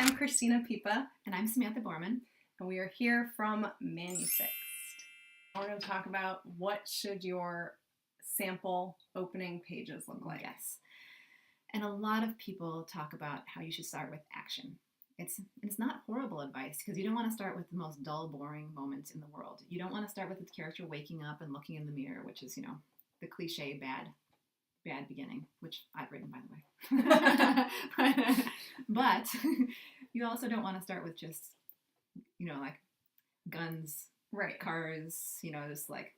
I'm Cristina Pipa. And I'm Samantha Borman. And we are here from ManuFixed. We're going to talk about what should your sample opening pages look like. Yes. And a lot of people talk about how you should start with action. It's not horrible advice because you don't want to start with the most dull, boring moments in the world. You don't want to start with the character waking up and looking in the mirror, which is, the cliche bad beginning, which I've written, by the way. but you also don't want to start with just, like guns, right, cars, just like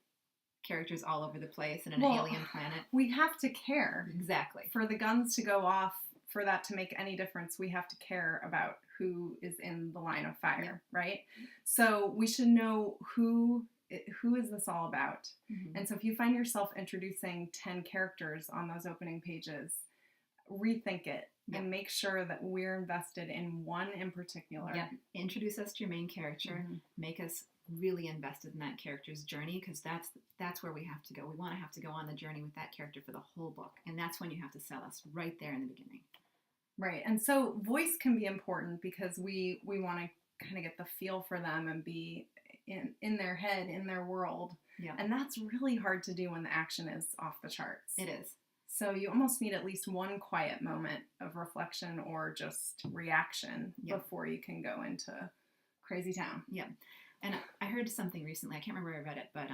characters all over the place in an alien planet. We have to care. Exactly. For the guns to go off, for that to make any difference, we have to care about who is in the line of fire, right? So we should know who is this all about? Mm-hmm. And so if you find yourself introducing 10 characters on those opening pages, rethink it and make sure that we're invested in one in particular. Yeah. Introduce us to your main character. Mm-hmm. Make us really invested in that character's journey, because that's where we have to go. We want to have to go on the journey with that character for the whole book. And that's when you have to sell us right there in the beginning. Right. And so voice can be important because we want to kind of get the feel for them and be in their head, in their world. Yeah. And that's really hard to do when the action is off the charts. It is. So you almost need at least one quiet moment of reflection or just reaction before you can go into crazy town. Yeah. And I heard something recently, I can't remember where I read it, but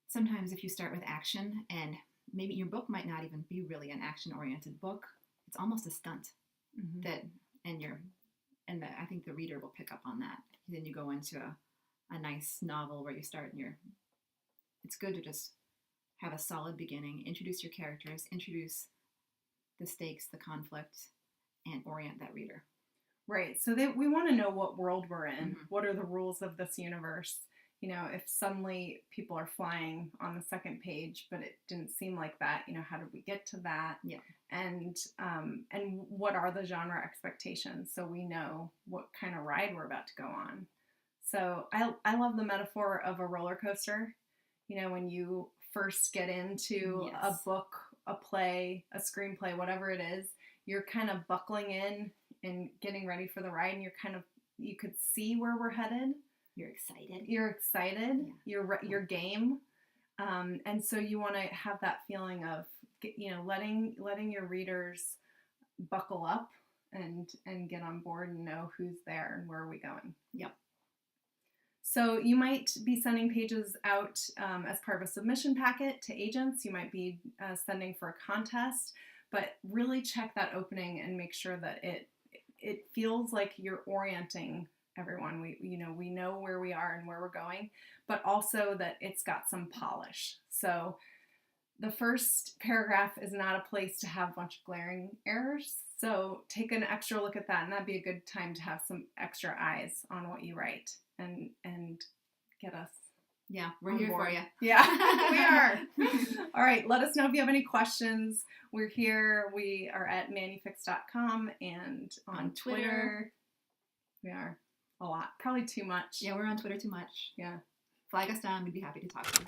sometimes if you start with action, and maybe your book might not even be really an action-oriented book, it's almost a stunt. Mm-hmm. I think the reader will pick up on that. Then you go into a nice novel where you start and it's good to just have a solid beginning, introduce your characters, introduce the stakes, the conflict, and orient that reader. Right. So we want to know what world we're in. Mm-hmm. What are the rules of this universe? If suddenly people are flying on the second page, but it didn't seem like that, how did we get to that? Yeah. And what are the genre expectations so we know what kind of ride we're about to go on. So I love the metaphor of a roller coaster. When you first get into a book, a play, a screenplay, whatever it is, you're kind of buckling in and getting ready for the ride, and you could see where we're headed. You're excited. Yeah. You're game. And so you want to have that feeling of, letting your readers buckle up and get on board and know who's there and where are we going. Yep. So you might be sending pages out as part of a submission packet to agents. You might be sending for a contest, but really check that opening and make sure that it feels like you're orienting everyone. We know where we are and where we're going, but also that it's got some polish. So the first paragraph is not a place to have a bunch of glaring errors. So take an extra look at that, and that'd be a good time to have some extra eyes on what you write and get us. Yeah, we're here for you. Yeah, we are. All right, let us know if you have any questions. We're here. We are at ManuFixed.com and on Twitter. We are a lot. Probably too much. Yeah, we're on Twitter too much. Yeah. Flag us down. We'd be happy to talk to you.